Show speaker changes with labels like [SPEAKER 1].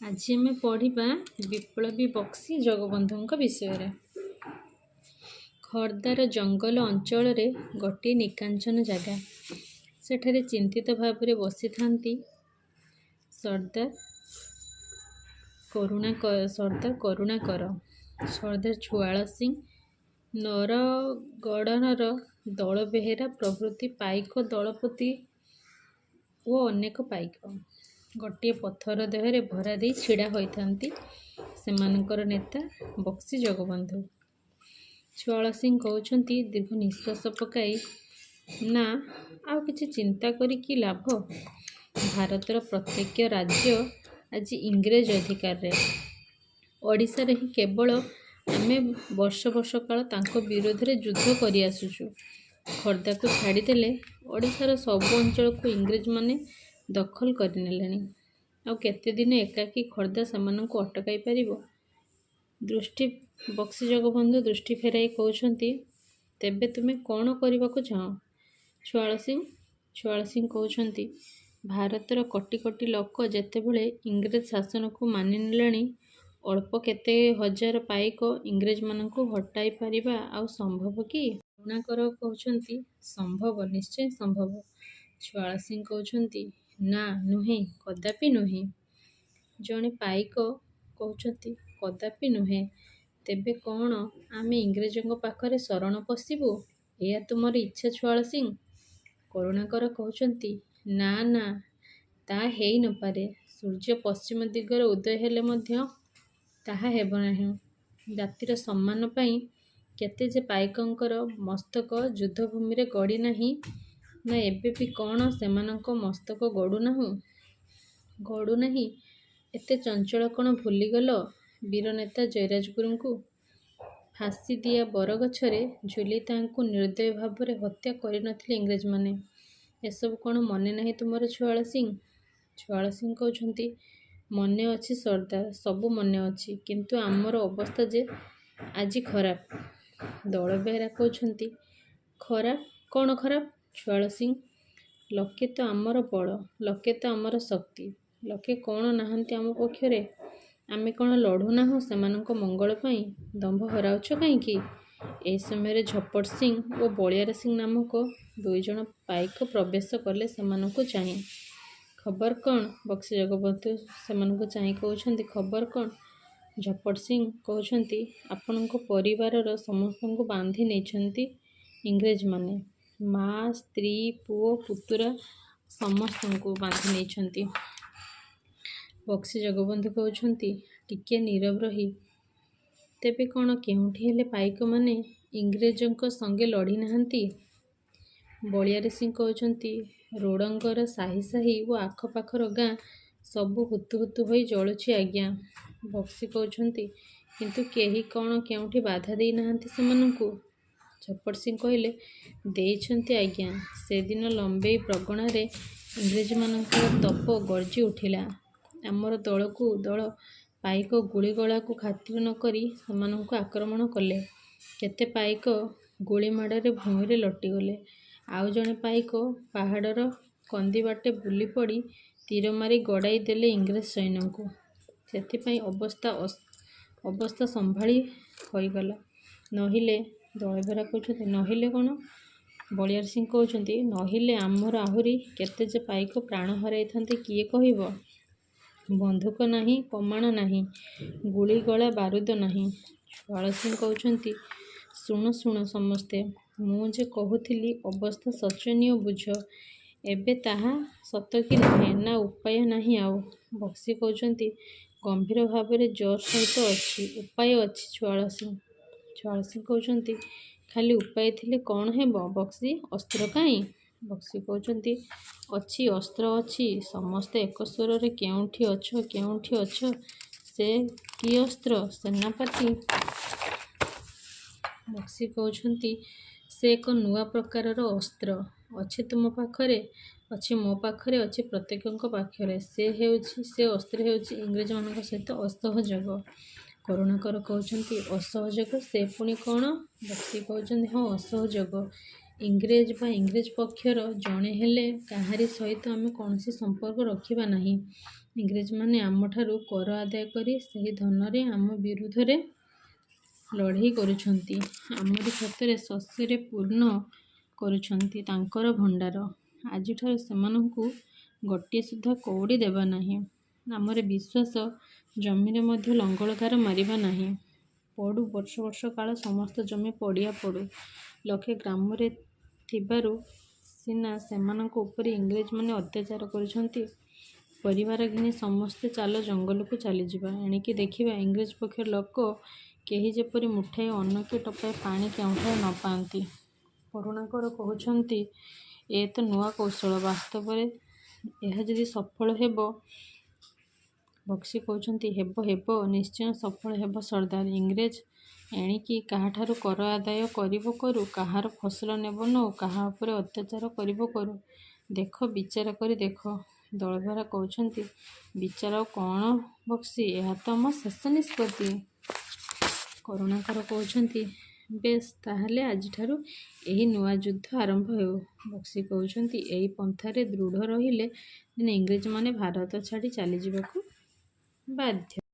[SPEAKER 1] ଆଜି ଆମେ ପଢ଼ିବା ବିପ୍ଳବୀ ବକ୍ସି ଜଗବନ୍ଧୁଙ୍କ ବିଷୟରେ। ଖୋର୍ଦ୍ଧାର ଜଙ୍ଗଲ ଅଞ୍ଚଳରେ ଗୋଟିଏ ନିକାଞ୍ଚନ ଜାଗା। ସେଠାରେ ଚିନ୍ତିତ ଭାବରେ ବସିଥାନ୍ତି ସର୍ଦ୍ଦାର କରୁଣାକର, ସର୍ଦ୍ଦାର ଛୁଆଳ ସିଂ, ନରଗଡ଼ର ଦଳବେହେରା ପ୍ରଭୃତି ପାଇକ ଦଳପତି ଓ ଅନେକ ପାଇକ ଗୋଟିଏ ପଥର ଦେହରେ ଭରା ଦେଇ ଛିଡ଼ା ହୋଇଥାନ୍ତି। ସେମାନଙ୍କର ନେତା ବକ୍ସି ଜଗବନ୍ଧୁ। ଛୁଆଳ ସିଂ କହୁଛନ୍ତି ଦୀର୍ଘ ନିଶ୍ୱାସ ପକାଇ, ନା ଆଉ କିଛି ଚିନ୍ତା କରି କି ଲାଭ? ଭାରତର ପ୍ରତ୍ୟେକ ରାଜ୍ୟ ଆଜି ଇଂରେଜ ଅଧିକାରରେ। ଓଡ଼ିଶାରେ ହିଁ କେବଳ ଆମେ ବର୍ଷ ବର୍ଷ କାଳ ତାଙ୍କ ବିରୋଧରେ ଯୁଦ୍ଧ କରି ଆସୁଛୁ। ଖୋର୍ଦ୍ଧାକୁ ଛାଡ଼ିଦେଲେ ଓଡ଼ିଶାର ସବୁ ଅଞ୍ଚଳକୁ ଇଂରେଜମାନେ ଦଖଲ କରିନେଲେଣି। ଆଉ କେତେଦିନ ଏକାକୀ ଖୋର୍ଦ୍ଧା ସେମାନଙ୍କୁ ଅଟକାଇ ପାରିବ? ବକ୍ସି ଜଗବନ୍ଧୁ ଦୃଷ୍ଟି ଫେରାଇ କହୁଛନ୍ତି, ତେବେ ତୁମେ କ'ଣ କରିବାକୁ ଚାହଁ? ଛୁଆଳ ସିଂ କହୁଛନ୍ତି, ଭାରତର କୋଟି କୋଟି ଲୋକ ଯେତେବେଳେ ଇଂରେଜ ଶାସନକୁ ମାନି ନେଲେଣି, ଅଳ୍ପ କେତେ ହଜାର ପାଇକ ଇଂରେଜମାନଙ୍କୁ ହଟାଇ ପାରିବା ଆଉ ସମ୍ଭବ କି? କରୁଣାକର କହୁଛନ୍ତି, ସମ୍ଭବ, ନିଶ୍ଚୟ ସମ୍ଭବ। ଛୁଆଳ ସିଂ କହୁଛନ୍ତି, ନା, ନୁହେଁ, କଦାପି ନୁହେଁ। ଜଣେ ପାଇକ କହୁଛନ୍ତି, କଦାପି ନୁହେଁ। ତେବେ କ'ଣ ଆମେ ଇଂରେଜଙ୍କ ପାଖରେ ଶରଣ ପଶିବୁ? ଏଇଆ ତୁମର ଇଚ୍ଛା ଛୁଆଳ ସିଂ? କରୁଣାକର କହୁଛନ୍ତି, ନା ନା, ତା ହେଇ ନପାରେ। ସୂର୍ଯ୍ୟ ପଶ୍ଚିମ ଦିଗରେ ଉଦୟ ହେଲେ ମଧ୍ୟ ତାହା ହେବ ନାହିଁ। ଜାତିର ସମ୍ମାନ ପାଇଁ କେତେ ଯେ ପାଇକଙ୍କର ମସ୍ତକ ଯୁଦ୍ଧଭୂମିରେ ଗଡ଼ି ନାହିଁ, ନା ଏବେ ବି କ'ଣ ସେମାନଙ୍କ ମସ୍ତକ ଗଡ଼ୁନାହିଁ? ଏତେ ଚଞ୍ଚଳ କ'ଣ ଭୁଲିଗଲ ବୀର ନେତା ଜୟରାଜଗୁରୁଙ୍କୁ? ଫାଶୀଦିଆ ବରଗଛରେ ଝୁଲି ତାଙ୍କୁ ନିର୍ଦ୍ଦୟ ଭାବରେ ହତ୍ୟା କରିନଥିଲେ ଇଂରେଜମାନେ? ଏସବୁ କ'ଣ ମନେ ନାହିଁ ତୁମର ଛୁଆଳ ସିଂ? ଛୁଆଳ ସିଂ କହୁଛନ୍ତି, ମନେ ଅଛି ସର୍ଦ୍ଦାର, ସବୁ ମନେ ଅଛି, କିନ୍ତୁ ଆମର ଅବସ୍ଥା ଯେ ଆଜି ଖରାପ। ଦଳବେହେରା କହୁଛନ୍ତି, ଖରାପ? କ'ଣ ଖରାପ? ଛୁଆଳ ସିଂ, ଲୋକେ ତ ଆମର ବଳ, ଲୋକେ ତ ଆମର ଶକ୍ତି। ଲୋକେ କ'ଣ ନାହାନ୍ତି ଆମ ପକ୍ଷରେ? ଆମେ କ'ଣ ଲଢ଼ୁନାହୁଁ ସେମାନଙ୍କ ମଙ୍ଗଳ ପାଇଁ? ଦମ୍ଭ ହରାଉଛ କାହିଁକି? ଏହି ସମୟରେ ଝପଟ ସିଂ ଓ ବଳିୟାର ସିଂ ନାମକ ଦୁଇଜଣ ପାଇକ ପ୍ରବେଶ କଲେ ସେମାନଙ୍କୁ ଚାହିଁ। ଖବର କ'ଣ? ବକ୍ସି ଜଗବନ୍ଧୁ ସେମାନଙ୍କୁ ଚାହିଁ କହୁଛନ୍ତି, ଖବର କ'ଣ? ଝପଟ ସିଂ କହୁଛନ୍ତି, ଆପଣଙ୍କ ପରିବାରର ସମସ୍ତଙ୍କୁ ବାନ୍ଧି ନେଇଛନ୍ତି ଇଂରେଜମାନେ। ମା, ସ୍ତ୍ରୀ, ପୁଅ, ପୁତୁରା ସମସ୍ତଙ୍କୁ ବାନ୍ଧି ନେଇଛନ୍ତି। ବକ୍ସି ଜଗବନ୍ଧୁ କହୁଛନ୍ତି, ଟିକିଏ ନୀରବ ରହି, ତେବେ କ'ଣ କେଉଁଠି ହେଲେ ପାଇକମାନେ ଇଂରେଜଙ୍କ ସଙ୍ଗେ ଲଢ଼ି ନାହାନ୍ତି? ବଳିୟାର ସିଂ କହୁଛନ୍ତି, ରୋଡ଼ଙ୍ଗର ସାହି ସାହି ଓ ଆଖପାଖର ଗାଁ ସବୁ ହୁତୁ ହୁତୁ ହୋଇ ଜଳୁଛି ଆଜ୍ଞା। ବକ୍ସି କହୁଛନ୍ତି, କିନ୍ତୁ କେହି କ'ଣ କେଉଁଠି ବାଧା ଦେଇ ନାହାନ୍ତି ସେମାନଙ୍କୁ? ଝପଟ ସିଂ କହିଲେ, ଦେଇଛନ୍ତି ଆଜ୍ଞା। ସେଦିନ ଲମ୍ବେଇ ପ୍ରଗଣାରେ ଇଂରେଜମାନଙ୍କର ତୋପ ଗର୍ଜି ଉଠିଲା। ଆମର ଦଳକୁ ଦଳ ପାଇକ ଗୁଳିଗୋଳାକୁ ଖାତିର ନ କରି ସେମାନଙ୍କୁ ଆକ୍ରମଣ କଲେ। କେତେ ପାଇକ ଗୁଳିମାଡ଼ରେ ଭୂଇଁରେ ଲୋଟିଗଲେ। ଆଉ ଜଣେ ପାଇକ ପାହାଡ଼ର କନ୍ଦି ବାଟେ ବୁଲି ପଡ଼ି ତୀର ମାରି ଗଡ଼ାଇ ଦେଲେ ଇଂରେଜ ସୈନ୍ୟଙ୍କୁ। ସେଥିପାଇଁ ଅବସ୍ଥା ସମ୍ଭାଳି ହୋଇଗଲା। ନୋହିଲେ? ଦଳବେହେରା କହୁଛନ୍ତି, ନୋହିଲେ କ'ଣ? ବଳିୟାର ସିଂ କହୁଛନ୍ତି, ନୋହିଲେ ଆମର ଆହୁରି କେତେ ଯେ ପାଇକ ପ୍ରାଣ ହରାଇଥାନ୍ତେ କିଏ କହିବ? ବନ୍ଧୁକ ନାହିଁ, କମାଣ ନାହିଁ, ଗୁଳିଗୋଳା ବାରୁଦ ନାହିଁ। ଛୁଆଳ ସିଂ କହୁଛନ୍ତି, ଶୁଣ ସମସ୍ତେ, ମୁଁ ଯେ କହୁଥିଲି ଅବସ୍ଥା ଶୋଚନୀୟ ବୁଝ। ଏବେ ତାହା ସତ କି ନୁହେଁ? ନା ଉପାୟ ନାହିଁ ଆଉ? ବକ୍ସି କହୁଛନ୍ତି, ଗମ୍ଭୀର ଭାବରେ ଜୋର ସହିତ ଅଛି, ଉପାୟ ଅଛି ଛୁଆଳ ସିଂ। ଛୁଆଳ ସିଂ କହୁଛନ୍ତି, ଖାଲି ଉପାୟ ଥିଲେ କ'ଣ ହେବ ବକ୍ସି, ଅସ୍ତ୍ର କାହିଁ? ବକ୍ସି କହୁଛନ୍ତି, ଅଛି, ଅସ୍ତ୍ର ଅଛି। ସମସ୍ତେ ଏକ ସ୍ୱରରେ କେଉଁଠି ଅଛ? ସେ କି ଅସ୍ତ୍ର? ସେନାପତି? ବକ୍ସି କହୁଛନ୍ତି, ସେ ଏକ ନୂଆ ପ୍ରକାରର ଅସ୍ତ୍ର। ଅଛି ତୁମ ପାଖରେ, ଅଛି ମୋ ପାଖରେ, ଅଛି ପ୍ରତ୍ୟେକଙ୍କ ପାଖରେ। ସେ ଅସ୍ତ୍ର ହେଉଛି ଇଂରେଜମାନଙ୍କ ସହିତ ଅସହଯୋଗ। କରୁଣାକର କହୁଛନ୍ତି, ଅସହଯୋଗ? ସେ ପୁଣି କ'ଣ? ବକ୍ସି କହୁଛନ୍ତି, ହଁ, ଅସହଯୋଗ। ଇଂରେଜ ବା ଇଂରେଜ ପକ୍ଷର ଜଣେ ହେଲେ କାହାରି ସହିତ ଆମେ କୌଣସି ସମ୍ପର୍କ ରଖିବା ନାହିଁ। ଇଂରେଜମାନେ ଆମଠାରୁ କର ଆଦାୟ କରି ସେହି ଧନରେ ଆମ ବିରୁଦ୍ଧରେ ଲଢ଼େଇ କରୁଛନ୍ତି। ଆମରି କ୍ଷେତରେ ଶସ୍ୟରେ ପୂର୍ଣ୍ଣ କରୁଛନ୍ତି ତାଙ୍କର ଭଣ୍ଡାର। ଆଜିଠାରୁ ସେମାନଙ୍କୁ ଗୋଟିଏ ସୁଦ୍ଧା କଉଡ଼ି ଦେବା ନାହିଁ। ଆମର ବିଶ୍ୱାସ, ଜମିରେ ମଧ୍ୟ ଲଙ୍ଗଳଗାର ମାରିବା ନାହିଁ। ପଡ଼ୁ ବର୍ଷ ବର୍ଷ କାଳ ସମସ୍ତ ଜମି ପଡ଼ିଆ ପଡ଼ୁ। ଲୋକେ ଗ୍ରାମରେ ଥିବାରୁ ସିନା ସେମାନଙ୍କ ଉପରେ ଇଂରେଜମାନେ ଅତ୍ୟାଚାର କରୁଛନ୍ତି। ପରିବାର ଘେନି ସମସ୍ତେ ଚାଲ ଜଙ୍ଗଲକୁ ଚାଲିଯିବା। ଏଣିକି ଦେଖିବା ଇଂରେଜ ପକ୍ଷର ଲୋକ କେହି ଯେପରି ମୁଠାଏ ଅନ୍ନ କି ଟୋପାଏ ପାଣି କେଉଁଠାରେ ନ ପାଆନ୍ତି। କରୁଣାକର କହୁଛନ୍ତି, ଏ ତ ନୂଆ କୌଶଳ। ବାସ୍ତବରେ ଏହା ଯଦି ସଫଳ ହେବ। ବକ୍ସି କହୁଛନ୍ତି, ହେବ ନିଶ୍ଚୟ ସଫଳ ହେବ ସର୍ଦ୍ଦାର। ଇଂରେଜ ଏଣିକି କାହାଠାରୁ କର ଆଦାୟ କରିବ କରୁ, କାହାର ଫସଲ ନେବ ନଉ, କାହା ଉପରେ ଅତ୍ୟାଚାର କରିବ କରୁ। ଦେଖ, ବିଚାର କରି ଦେଖ। ଦଳବେହେରା କହୁଛନ୍ତି, ବିଚାର ଆଉ କ'ଣ ବକ୍ସି, ଏହା ତ ଆମ ଶେଷ ନିଷ୍ପତ୍ତି। କରୁଣାକର କହୁଛନ୍ତି, ବେଶ୍, ତାହାହେଲେ ଆଜିଠାରୁ ଏହି ନୂଆ ଯୁଦ୍ଧ ଆରମ୍ଭ ହେଉ। ବକ୍ସି କହୁଛନ୍ତି, ଏହି ପନ୍ଥାରେ ଦୃଢ଼ ରହିଲେ ଦିନେ ଇଂରେଜମାନେ ଭାରତ ଛାଡ଼ି ଚାଲିଯିବାକୁ ବାଧ୍ୟ।